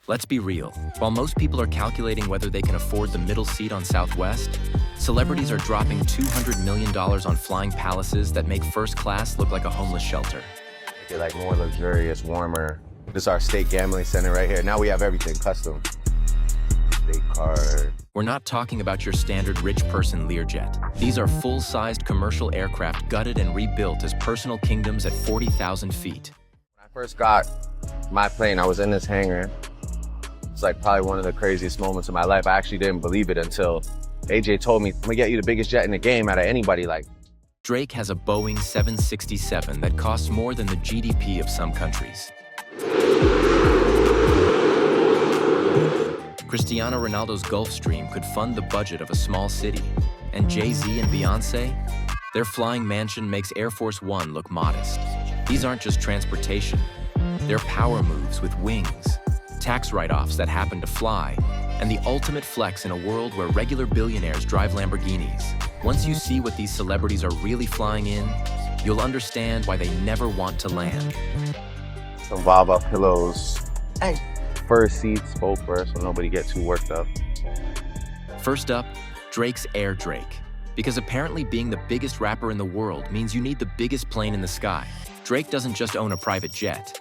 Let's be real. While most people are calculating whether they can afford the middle seat on Southwest, celebrities are dropping $200 million on flying palaces that make first class look like a homeless shelter. Make it like more luxurious, warmer. This is our state gambling center right here. Now we have everything custom. State card. We're not talking about your standard rich person Learjet. These are full-sized commercial aircraft gutted and rebuilt as personal kingdoms at 40,000 feet. When I first got my plane, I was in this hangar. It's like probably one of the craziest moments of my life. I actually didn't believe it until AJ told me, I'm gonna get you the biggest jet in the game out of anybody. Like, Drake has a Boeing 767 that costs more than the GDP of some countries. Cristiano Ronaldo's Gulfstream could fund the budget of a small city. And Jay-Z and Beyoncé? Their flying mansion makes Air Force One look modest. These aren't just transportation. They're power moves with wings, tax write-offs that happen to fly, and the ultimate flex in a world where regular billionaires drive Lamborghinis. Once you see what these celebrities are really flying in, you'll understand why they never want to land. some Vava pillows. Hey. Fur seats, both fur, so nobody gets too worked up. First up, Drake's Air Drake. Because apparently being the biggest rapper in the world means you need the biggest plane in the sky. Drake doesn't just own a private jet.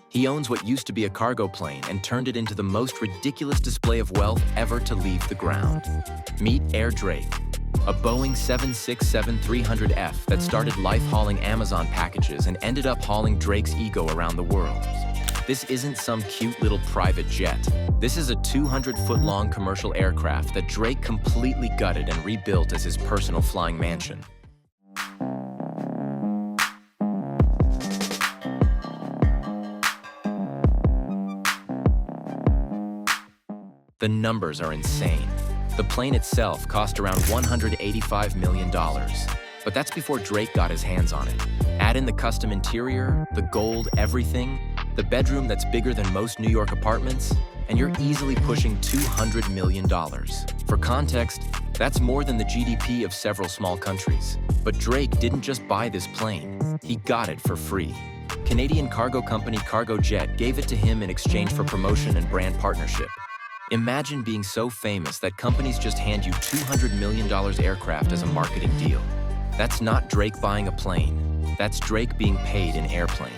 He owns what used to be a cargo plane and turned it into the most ridiculous display of wealth ever to leave the ground. Meet Air Drake, a Boeing 767-300F that started life-hauling Amazon packages and ended up hauling Drake's ego around the world. This isn't some cute little private jet. This is a 200-foot-long commercial aircraft that Drake completely gutted and rebuilt as his personal flying mansion. The numbers are insane. The plane itself cost around $185 million, but that's before Drake got his hands on it. Add in the custom interior, the gold everything, the bedroom that's bigger than most New York apartments, and you're easily pushing $200 million. For context, that's more than the GDP of several small countries. But Drake didn't just buy this plane, he got it for free. Canadian cargo company Cargojet gave it to him in exchange for promotion and brand partnership. Imagine being so famous that companies just hand you $200 million aircraft as a marketing deal. That's not Drake buying a plane, that's Drake being paid an airplane.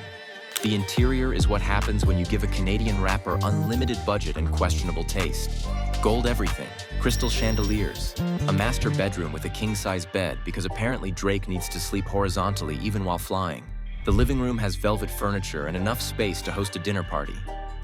The interior is what happens when you give a Canadian rapper unlimited budget and questionable taste. Gold everything, crystal chandeliers, a master bedroom with a king-size bed because apparently Drake needs to sleep horizontally even while flying. The living room has velvet furniture and enough space to host a dinner party.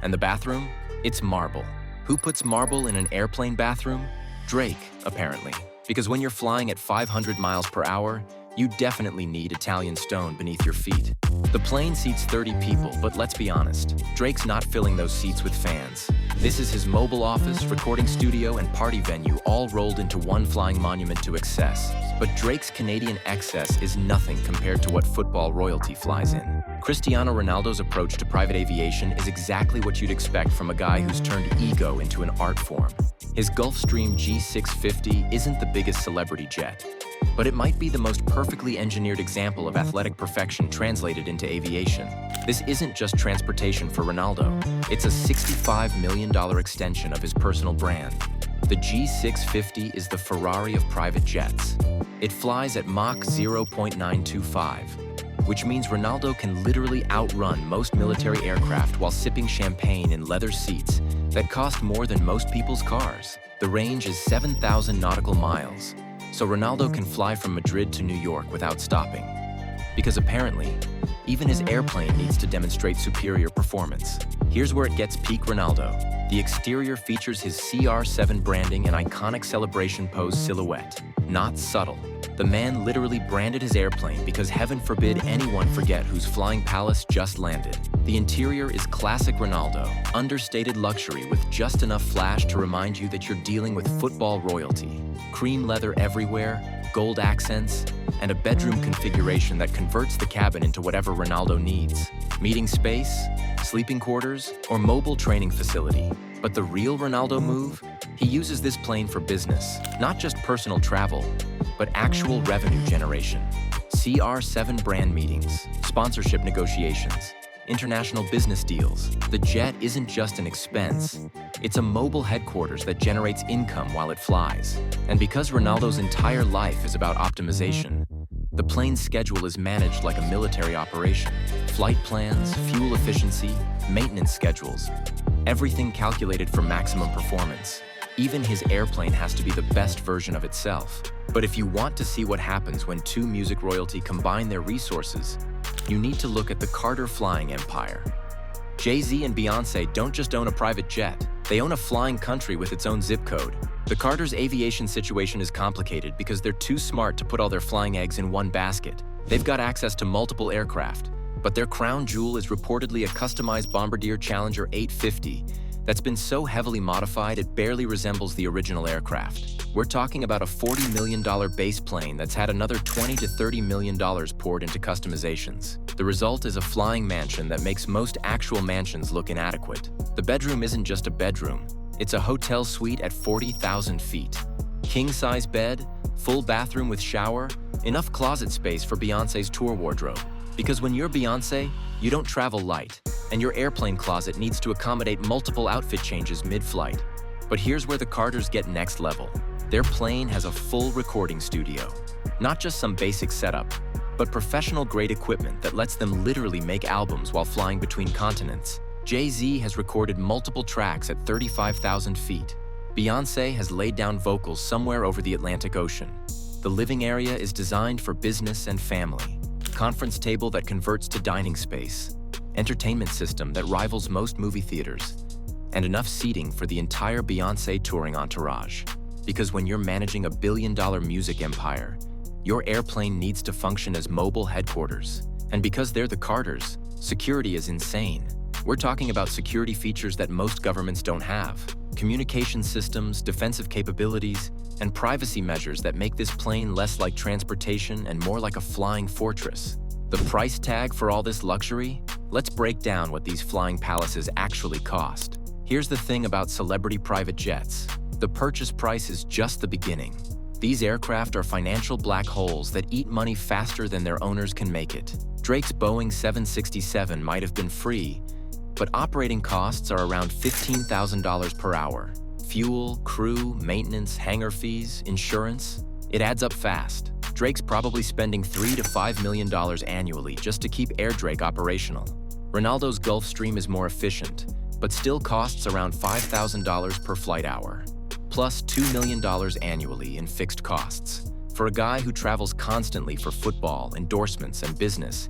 And the bathroom? It's marble. Who puts marble in an airplane bathroom? Drake, apparently. Because when you're flying at 500 miles per hour, you definitely need Italian stone beneath your feet. The plane seats 30 people, but let's be honest, Drake's not filling those seats with fans. This is his mobile office, recording studio, and party venue all rolled into one flying monument to excess. But Drake's Canadian excess is nothing compared to what football royalty flies in. Cristiano Ronaldo's approach to private aviation is exactly what you'd expect from a guy who's turned ego into an art form. His Gulfstream G650 isn't the biggest celebrity jet, but it might be the most perfectly engineered example of athletic perfection translated into aviation. This isn't just transportation for Ronaldo. It's a $65 million extension of his personal brand. The G650 is the Ferrari of private jets. It flies at Mach 0.925, which means Ronaldo can literally outrun most military aircraft while sipping champagne in leather seats that cost more than most people's cars. The range is 7,000 nautical miles, so Ronaldo can fly from Madrid to New York without stopping. Because apparently, even his airplane needs to demonstrate superior performance. Here's where it gets peak Ronaldo. The exterior features his CR7 branding and iconic celebration pose silhouette. Not subtle. The man literally branded his airplane because heaven forbid anyone forget whose flying palace just landed. The interior is classic Ronaldo, understated luxury with just enough flash to remind you that you're dealing with football royalty. Cream leather everywhere, gold accents, and a bedroom configuration that converts the cabin into whatever Ronaldo needs. Meeting space, sleeping quarters, or mobile training facility. But the real Ronaldo move? He uses this plane for business, not just personal travel, but actual revenue generation. CR7 brand meetings, sponsorship negotiations, international business deals. The jet isn't just an expense. It's a mobile headquarters that generates income while it flies. And because Ronaldo's entire life is about optimization, the plane's schedule is managed like a military operation. Flight plans, fuel efficiency, maintenance schedules, everything calculated for maximum performance. Even his airplane has to be the best version of itself. But if you want to see what happens when two music royalty combine their resources, you need to look at the Carter flying empire. Jay-Z and Beyoncé don't just own a private jet, they own a flying country with its own zip code. The Carter's aviation situation is complicated because they're too smart to put all their flying eggs in one basket. They've got access to multiple aircraft, but their crown jewel is reportedly a customized Bombardier Challenger 850 that's been so heavily modified it barely resembles the original aircraft. We're talking about a $40 million base plane that's had another $20 to $30 million poured into customizations. The result is a flying mansion that makes most actual mansions look inadequate. The bedroom isn't just a bedroom, it's a hotel suite at 40,000 feet. King-size bed, full bathroom with shower, enough closet space for Beyoncé's tour wardrobe. Because when you're Beyoncé, you don't travel light, and your airplane closet needs to accommodate multiple outfit changes mid-flight. But here's where the Carters get next level. Their plane has a full recording studio. Not just some basic setup, but professional-grade equipment that lets them literally make albums while flying between continents. Jay-Z has recorded multiple tracks at 35,000 feet. Beyoncé has laid down vocals somewhere over the Atlantic Ocean. The living area is designed for business and family. Conference table that converts to dining space. Entertainment system that rivals most movie theaters. And enough seating for the entire Beyoncé touring entourage. Because when you're managing a billion-dollar music empire, your airplane needs to function as mobile headquarters. And because they're the Carters, security is insane. We're talking about security features that most governments don't have. Communication systems, defensive capabilities, and privacy measures that make this plane less like transportation and more like a flying fortress. The price tag for all this luxury? Let's break down what these flying palaces actually cost. Here's the thing about celebrity private jets. The purchase price is just the beginning. These aircraft are financial black holes that eat money faster than their owners can make it. Drake's Boeing 767 might have been free, but operating costs are around $15,000 per hour. Fuel, crew, maintenance, hangar fees, insurance, it adds up fast. Drake's probably spending $3 to $5 million annually just to keep Air Drake operational. Ronaldo's Gulfstream is more efficient, but still costs around $5,000 per flight hour, plus $2 million annually in fixed costs. For a guy who travels constantly for football, endorsements, and business,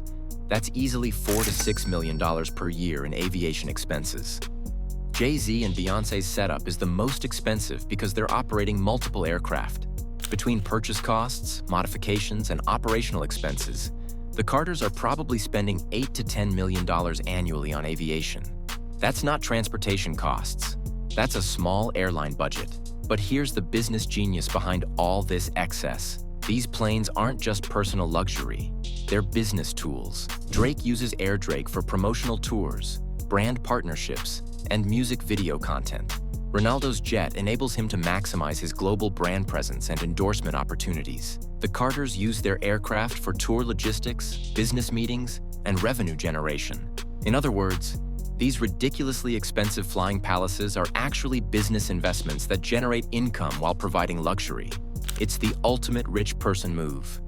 that's easily $4 to $6 million per year in aviation expenses. Jay-Z and Beyoncé's setup is the most expensive because they're operating multiple aircraft. Between purchase costs, modifications, and operational expenses, the Carters are probably spending $8 to $10 million annually on aviation. That's not transportation costs. That's a small airline budget. But here's the business genius behind all this excess. These planes aren't just personal luxury, they're business tools. Drake uses Air Drake for promotional tours, brand partnerships, and music video content. Ronaldo's jet enables him to maximize his global brand presence and endorsement opportunities. The Carters use their aircraft for tour logistics, business meetings, and revenue generation. In other words, these ridiculously expensive flying palaces are actually business investments that generate income while providing luxury. It's the ultimate rich person move,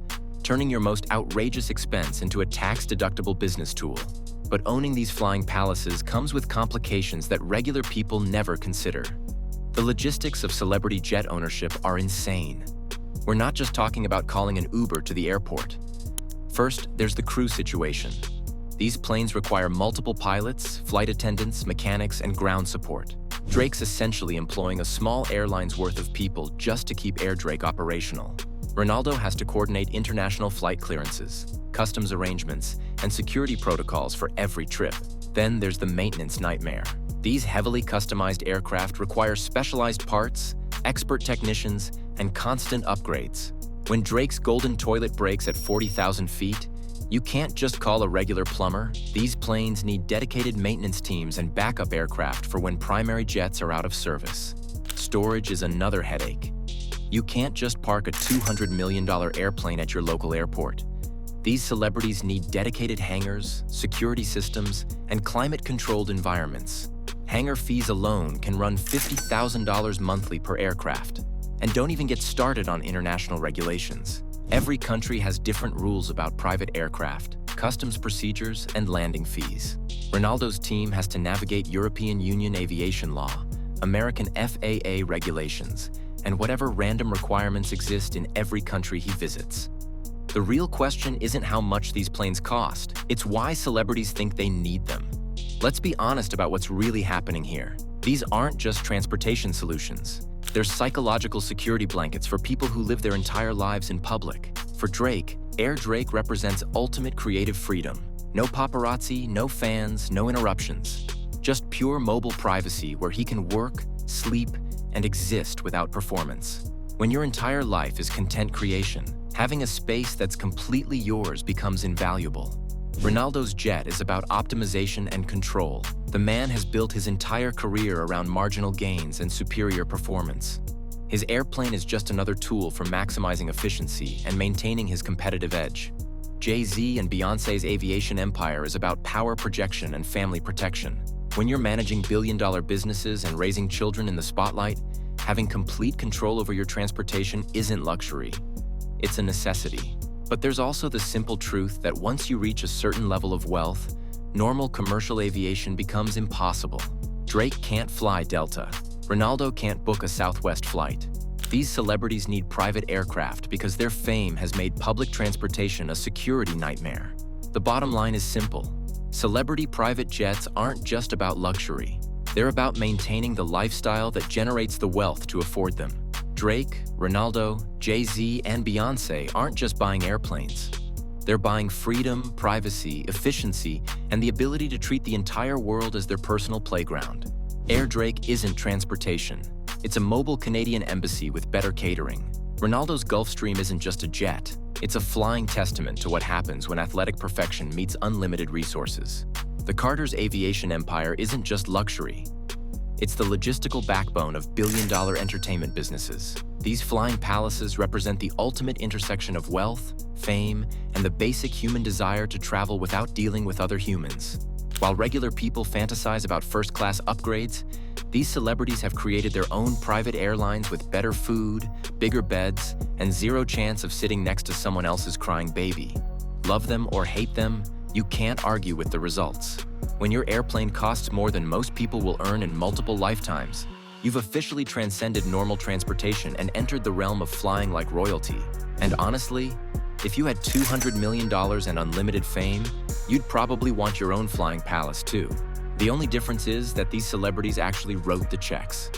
turning your most outrageous expense into a tax-deductible business tool. But owning these flying palaces comes with complications that regular people never consider. The logistics of celebrity jet ownership are insane. We're not just talking about calling an Uber to the airport. First, there's the crew situation. These planes require multiple pilots, flight attendants, mechanics, and ground support. Drake's essentially employing a small airline's worth of people just to keep Air Drake operational. Ronaldo has to coordinate international flight clearances, customs arrangements, and security protocols for every trip. Then there's the maintenance nightmare. These heavily customized aircraft require specialized parts, expert technicians, and constant upgrades. When Drake's golden toilet breaks at 40,000 feet, you can't just call a regular plumber. These planes need dedicated maintenance teams and backup aircraft for when primary jets are out of service. Storage is another headache. You can't just park a $200 million airplane at your local airport. These celebrities need dedicated hangars, security systems, and climate-controlled environments. Hangar fees alone can run $50,000 monthly per aircraft. And don't even get started on international regulations. Every country has different rules about private aircraft, customs procedures, and landing fees. Ronaldo's team has to navigate European Union aviation law, American FAA regulations, and whatever random requirements exist in every country he visits. The real question isn't how much these planes cost, it's why celebrities think they need them. Let's be honest about what's really happening here. These aren't just transportation solutions. They're psychological security blankets for people who live their entire lives in public. For Drake, Air Drake represents ultimate creative freedom. No paparazzi, no fans, no interruptions. Just pure mobile privacy where he can work, sleep, and exist without performance. When your entire life is content creation, having a space that's completely yours becomes invaluable. Ronaldo's jet is about optimization and control. The man has built his entire career around marginal gains and superior performance. His airplane is just another tool for maximizing efficiency and maintaining his competitive edge. Jay-Z and Beyoncé's aviation empire is about power projection and family protection. When you're managing billion-dollar businesses and raising children in the spotlight, having complete control over your transportation isn't luxury. It's a necessity. But there's also the simple truth that once you reach a certain level of wealth, normal commercial aviation becomes impossible. Drake can't fly Delta. Ronaldo can't book a Southwest flight. These celebrities need private aircraft because their fame has made public transportation a security nightmare. The bottom line is simple. Celebrity private jets aren't just about luxury. They're about maintaining the lifestyle that generates the wealth to afford them. Drake, Ronaldo, Jay-Z, and Beyoncé aren't just buying airplanes. They're buying freedom, privacy, efficiency, and the ability to treat the entire world as their personal playground. Air Drake isn't transportation. It's a mobile Canadian embassy with better catering. Ronaldo's Gulfstream isn't just a jet. It's a flying testament to what happens when athletic perfection meets unlimited resources. The Carter's aviation empire isn't just luxury. It's the logistical backbone of billion-dollar entertainment businesses. These flying palaces represent the ultimate intersection of wealth, fame, and the basic human desire to travel without dealing with other humans. While regular people fantasize about first-class upgrades, these celebrities have created their own private airlines with better food, bigger beds, and zero chance of sitting next to someone else's crying baby. Love them or hate them, you can't argue with the results. When your airplane costs more than most people will earn in multiple lifetimes, you've officially transcended normal transportation and entered the realm of flying like royalty. And honestly, if you had $200 million and unlimited fame, you'd probably want your own flying palace too. The only difference is that these celebrities actually wrote the checks.